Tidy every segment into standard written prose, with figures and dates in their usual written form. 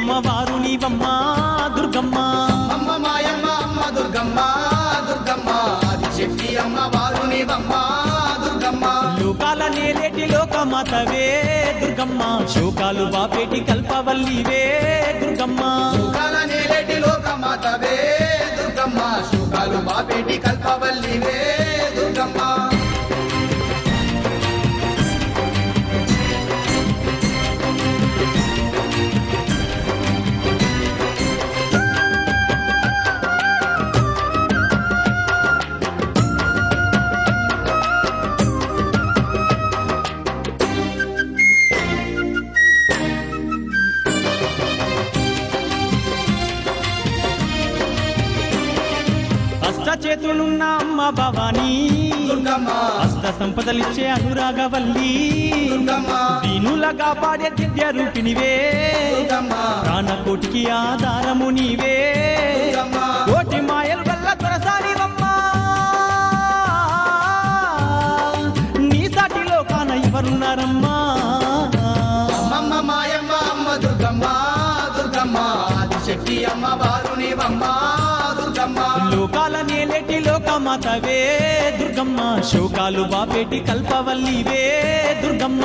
అమ్మవారు నీవమ్మ దుర్గమ్మ అమ్మ మాయమ్మ అమ్మ దుర్గమ్మ దుర్గమ్మ ఆదిశక్తి అమ్మవారు నీవమ్మ దుర్గమ్మ లోకాల నేలేటి లోకమాతవే దుర్గమ్మ శోకాలు బాపేటి కల్పవల్లివే దుర్గమ్మ శోకాల నేలేటి లోకమాతవే దుర్గమ్మ శోకాలు బాపేటి కల్పవల్లివే దుర్గమ్మ చేతులున్న అమ్మ భవానీ దుర్గమ్మ అష్ట సంపదలిచ్చే అనురాగవల్లి దుర్గమ్మ దీనులగా పాడే దివ్య రూపినివే దుర్గమ్మ ప్రాణకోటికి ఆధారము నీవే దుర్గమ్మ కోటి మాయల వల్ల దొరసానివమ్మ నీ సాటిలో కాన ఎవరున్నారమ్మా అమ్మమ్మ మాయమ్మ అమ్మ దుర్గమ్మ దుర్గమ్మ ఆదిశక్తి అమ్మవారు నీవమ్మ దుర్గమ్మ లోకాల నేలేటి లోకమాతవే దుర్గమ్మ శోకాలు బాపేటి కల్పవల్లివే దుర్గమ్మ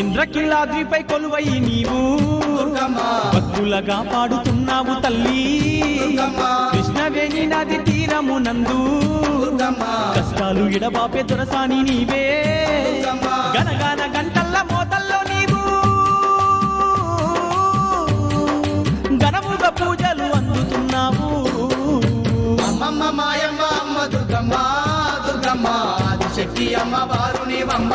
ఇంద్రకీలాద్రిపై కొలువై నీవు భక్తులగా పాడుతున్నావు తల్లి కృష్ణవేణి నది తీరమునందు కష్టాలు ఎడబాపే దొరసాని నీవే గనగాన గంటల్ల మోతల్లో నీవు ఘనముగా పూజలు అందుతున్నావు అమ్మమ్మ మాయమ్మ అమ్మ దుర్గమ్మ దుర్గమ్మ ఆదిశక్తి అమ్మవారు నీవమ్మ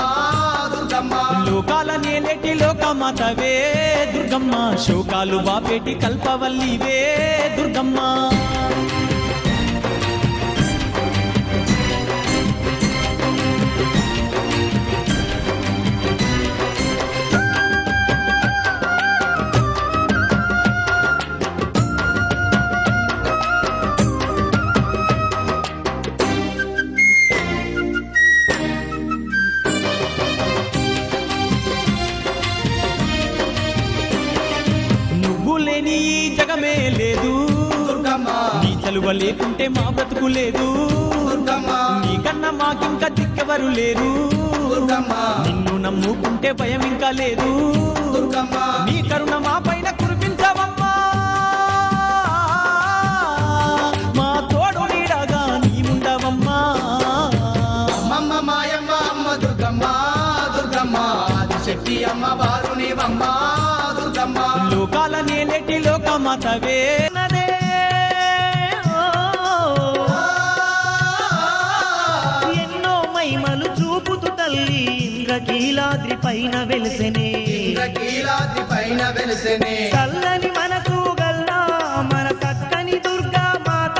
దుర్గమ్మ లోకాల నేలేటి లోకమాతవే దుర్గమ్మ శోకాలు బాపేటి కల్పవల్లివే దుర్గమ్మ లేని జగమే లేదు నీ చలువ లేకుంటే మా బ్రతుకు లేదు నీకన్నా మాకింకా దిక్కెవరు లేరు నిన్ను నమ్ముకుంటే భయం ఇంకా లేదు నీ కరుణ మా పైన కురిపించవమ్మా మా తోడు నీడగా నీవుండవమ్మా అమ్మమ్మ మాయమ్మ అమ్మ దుర్గమ్మ దుర్గమ్మ ఆదిశక్తి అమ్మవారు నీవమ్మ దుర్గమ్మ లోకాల నేలేటి లోకమాతవే ఎన్నో మహిమలు చూపుతూ తల్లి ఇంద్రకీలాద్రి పైన వెలిసెనే ఇంద్రకీలాద్రి పైన వెలిసెనే చల్లని మనసు గల్లా మన చక్కని దుర్గా మాత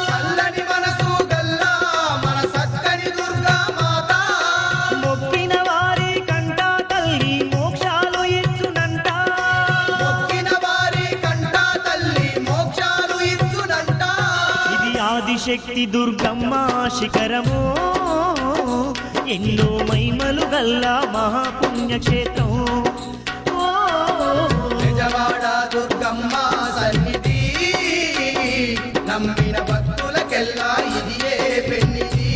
చల్లని మనసు గల్లా మన చక్కని దుర్గా మాత మొక్కిన వారి కంట తల్లి మోక్షాలు ఇచ్చునంట మొక్కిన వారి కంట తల్లి మోక్షాలు ఇచ్చునంట ఇది ఆదిశక్తి దుర్గమ్మ శిఖరము ఎన్నో మహిమలు గల్లా మహాపుణ్యక్షేత్రం నిజవాడ దుర్గమ్మ సన్నిధి నమ్మిన భక్తులకెల్లా ఇదియే పెన్నిధి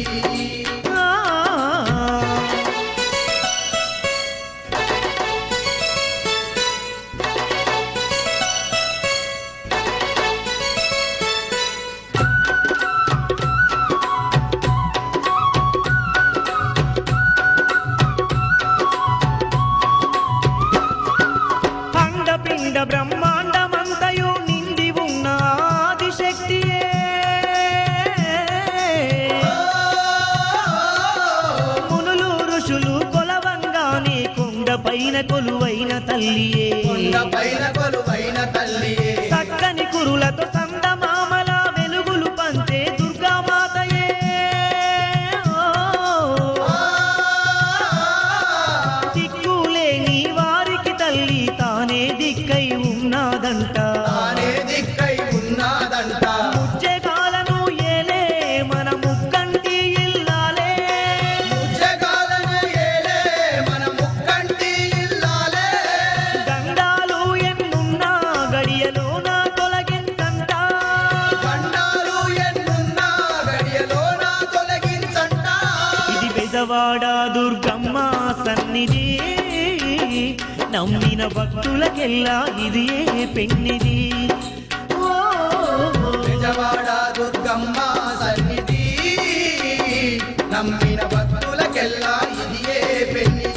అండపిండ బ్రహ్మాండమంతయు నిండి ఉన్న ఆదిశక్తియే మునులు ఋషులు కొలవంగానే కొండపైన కొలువైన తల్లియే కొండపైన కొలువైన తల్లియే చక్కని కురులతో సందమామల బెజవాడ దుర్గమ్మ సన్నిధి నమ్మిన భక్తులకెల్లా ఇది పెన్నిది బెజవాడ దుర్గమ్మ సన్నిధి నమ్మిన భక్తులకెల్లా ఇది పెన్నిది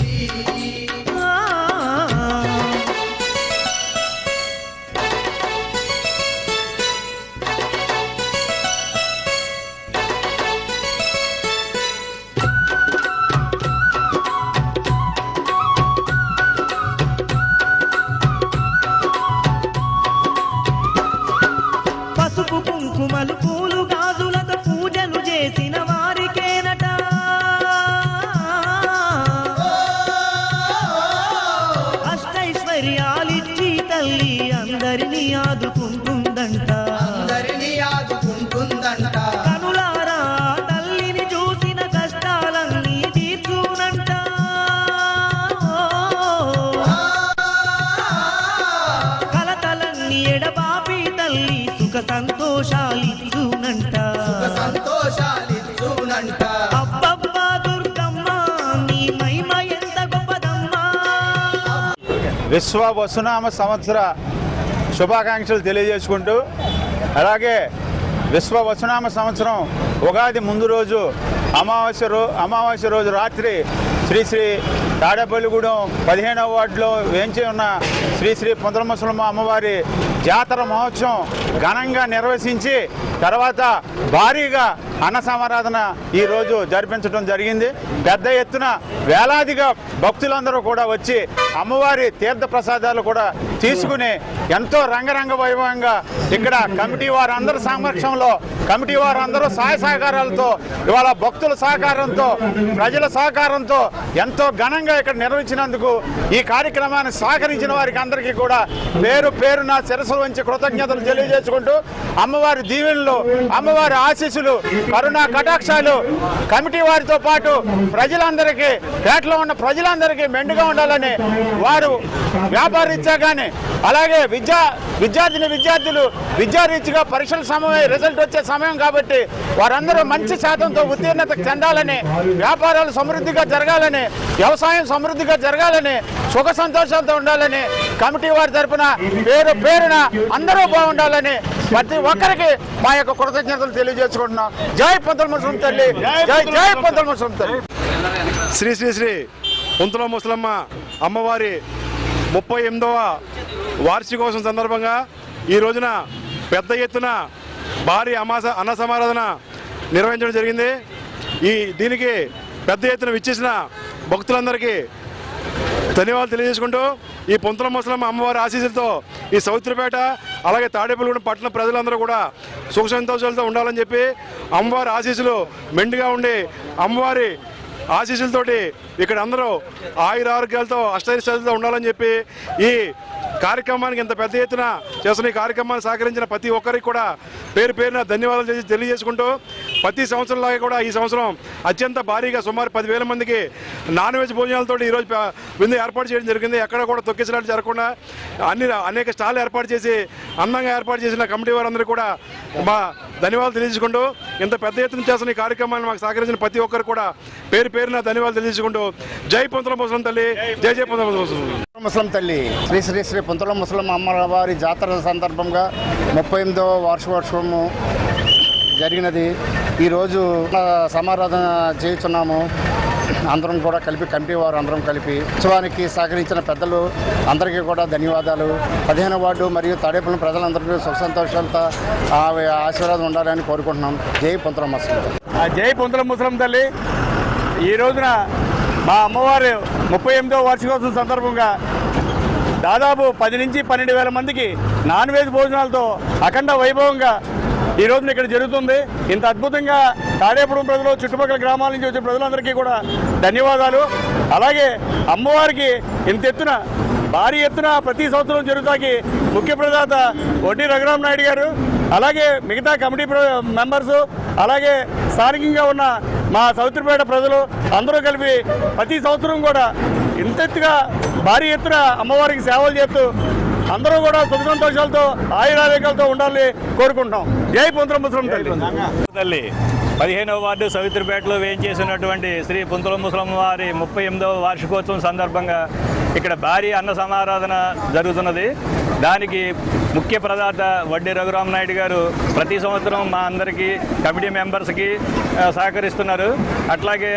పసుపు కుంకుమలు పూలు గాజులతో పూజలు చేసిన వారికేనట అష్టైశ్వర్యాలిచ్చి తల్లి అందరినీ ఆదుకుంటుందంట కనులారా తల్లిని చూసిన కష్టాలన్నీ తీర్చునంట కలతలన్నీ ఎడబాపి తల్లి సుఖ సంతోషాలిచ్చునంట అబ్బబ్బా దుర్గమ్మ నీ మహిమ ఎంత గొప్పదమ్మా. విశ్వ వసునామ సంవత్సర శుభాకాంక్షలు తెలియజేసుకుంటూ అలాగే విశ్వ వసునామ సంవత్సరం ఉగాది ముందు రోజు అమావాస్య రోజు రాత్రి శ్రీ తాడేపల్లిగూడెం 15వ వార్డులో వేంచి ఉన్న శ్రీ పొంతలముసలమ్మ అమ్మవారి జాతర మహోత్సవం ఘనంగా నిర్వహించి తర్వాత భారీగా అన్న సమారాధన ఈరోజు జరిపించడం జరిగింది. పెద్ద ఎత్తున వేలాదిగా భక్తులందరూ కూడా వచ్చి అమ్మవారి తీర్థ ప్రసాదాలు కూడా తీసుకుని ఎంతో రంగరంగ వైభవంగా ఇక్కడ కమిటీ వారందరి సమక్షంలో కమిటీ వారందరూ సహాయ సహకారాలతో ఇవాళ భక్తుల సహకారంతో ప్రజల సహకారంతో ఎంతో ఘనంగా ఇక్కడ నిర్వహించినందుకు ఈ కార్యక్రమాన్ని సహకరించిన వారికి అందరికీ కూడా పేరు పేరున శిరస్సు వంచి కృతజ్ఞతలు తెలియజేసుకుంటూ అమ్మవారి దీవెనలు అమ్మవారి ఆశీస్సులు కరుణా కటాక్షాలు కమిటీ వారితో పాటు ప్రజలందరికీ పేటలో ఉన్న ప్రజలందరికీ మెండుగా ఉండాలని వారు వ్యాపారరీత్యా కానీ అలాగే విద్యార్థులు విద్యారీత్యా పరీక్షల సమయం రిజల్ట్ వచ్చే సమయం కాబట్టి వారందరూ మంచి శాతంతో ఉత్తీర్ణత చెందాలని వ్యాపారాలు సమృద్ధిగా జరగాలని వ్యవసాయం సమృద్ధిగా జరగాలని సుఖ సంతోషాలతో ఉండాలని కమిటీ వారి తరఫున పేరు పేరున అందరూ బాగుండాలని ప్రతి ఒక్కరికి మా యొక్క కృతజ్ఞతలు తెలియజేసుకుంటున్నాం. జై పొంతలముసలమ్మ తల్లి, జై పొంతలముసలమ్మ తల్లి. శ్రీ శ్రీ శ్రీ పొంతలముసలమ్మ అమ్మవారి 38వ వార్షికోత్సవం సందర్భంగా ఈ రోజున పెద్ద ఎత్తున భారీ అన్న సమారాధన నిర్వహించడం జరిగింది. దీనికి పెద్ద ఎత్తున విచ్చేసిన భక్తులందరికీ ధన్యవాదాలు తెలియజేసుకుంటూ ఈ పొంతలముసలమ్మ అమ్మవారి ఆశీస్సులతో ఈ సౌత్రిపేట అలాగే తాడేపల్లిగూడెం పట్టణ ప్రజలందరూ కూడా సుఖ సంతోషాలతో ఉండాలని చెప్పి అమ్మవారి ఆశీస్సులు మెండుగా ఉండి అమ్మవారి ఆశీస్సులతోటి ఇక్కడ అందరూ ఆయురారోగ్యాలతో అష్టైశ్వర్యాలతో ఉండాలని చెప్పి ఈ కార్యక్రమానికి ఇంత పెద్ద ఎత్తున చేస్తున్న ఈ కార్యక్రమాన్ని సహకరించిన ప్రతి ఒక్కరికి కూడా పేరు పేరున ధన్యవాదాలు తెలియజేసుకుంటూ ప్రతి సంవత్సరంలాగా కూడా ఈ సంవత్సరం అత్యంత భారీగా సుమారు 10,000 మందికి నాన్ వెజ్ భోజనాలతో ఈరోజు విందు ఏర్పాటు చేయడం జరిగింది. ఎక్కడ కూడా తొక్కిసలాట జరగకుండా అనేక స్టాల్ ఏర్పాటు చేసి అందంగా ఏర్పాటు చేసిన కమిటీ వారందరూ కూడా మా ధన్యవాదాలు తెలియజేసుకుంటూ ఇంత పెద్ద ఎత్తున చేస్తున్న ఈ కార్యక్రమాన్ని మాకు సహకరించిన ప్రతి ఒక్కరు కూడా పేరు పేరున ధన్యవాదాలు తెలియజేసుకుంటూ జై పొంతలముసలమ్మ తల్లి, జై పొంతలముసలమ్మ తల్లి. శ్రీ పొంతలముసలమ్మ అమ్మవారి జాతర సందర్భంగా 38వ వార్షికోత్సవము జరిగినది. ఈరోజు సమారాధన చేస్తున్నాము. అందరం కూడా కలిపి కమిటీ వారు అందరం కలిపి ఉత్సవానికి సహకరించిన పెద్దలు అందరికీ కూడా ధన్యవాదాలు. 15వ వార్డు మరియు తాడేపల్లి ప్రజలందరికీ సుఖ సంతోషాలతో ఆశీర్వాదం ఉండాలని కోరుకుంటున్నాం. జై పొంతలముసలమ్మ. జై పొంతలముసలమ్మ తల్లి. ఈ రోజున మా అమ్మవారి 38వ వార్షికోత్సవం సందర్భంగా దాదాపు 10 నుంచి 12,000 మందికి నాన్ వెజ్ భోజనాలతో అఖండ వైభవంగా ఈ రోజున ఇక్కడ జరుగుతుంది. ఇంత అద్భుతంగా తాడేపల్లి ప్రజలు చుట్టుపక్కల గ్రామాల నుంచి వచ్చే ప్రజలందరికీ కూడా ధన్యవాదాలు. అలాగే అమ్మవారికి ఇంత ఎత్తున భారీ ఎత్తున ప్రతి సంవత్సరం జరుగుతాకి ముఖ్య ప్రదాత వడ్డీ రఘురామ నాయుడు గారు అలాగే మిగతా కమిటీ మెంబర్సు అలాగే స్థానికంగా ఉన్న మా సౌత్రిపేట ప్రజలు అందరూ కలిపి ప్రతి సంవత్సరం కూడా ఇంతెత్తుగా భారీ ఎత్తున అమ్మవారికి సేవలు చేస్తూ అందరూ కూడా సుఖ సంతోషాలతో ఆయురారోగ్యాలతో ఉండాలని కోరుకుంటున్నాం. జై పొంతలముసలమ్మ తల్లి. 15వ వార్డు సవిత్రిపేటలో వేయించేసినటువంటి శ్రీ పుంతల ముసలమ్మ వారి 38వ వార్షికోత్సవం సందర్భంగా ఇక్కడ భారీ అన్న సమారాధన జరుగుతున్నది. దానికి ముఖ్య ప్రదాత వడ్డీ రఘురామనాయుడు గారు ప్రతి సంవత్సరం మా అందరికీ కమిటీ మెంబర్స్కి సహకరిస్తున్నారు. అట్లాగే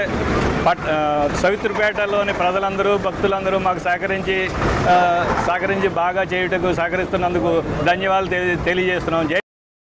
సవిత్రిపేటలోని ప్రజలందరూ భక్తులందరూ మాకు సహకరించి బాగా చేయుటకు సహకరిస్తున్నందుకు ధన్యవాదాలు తెలియజేస్తున్నాం.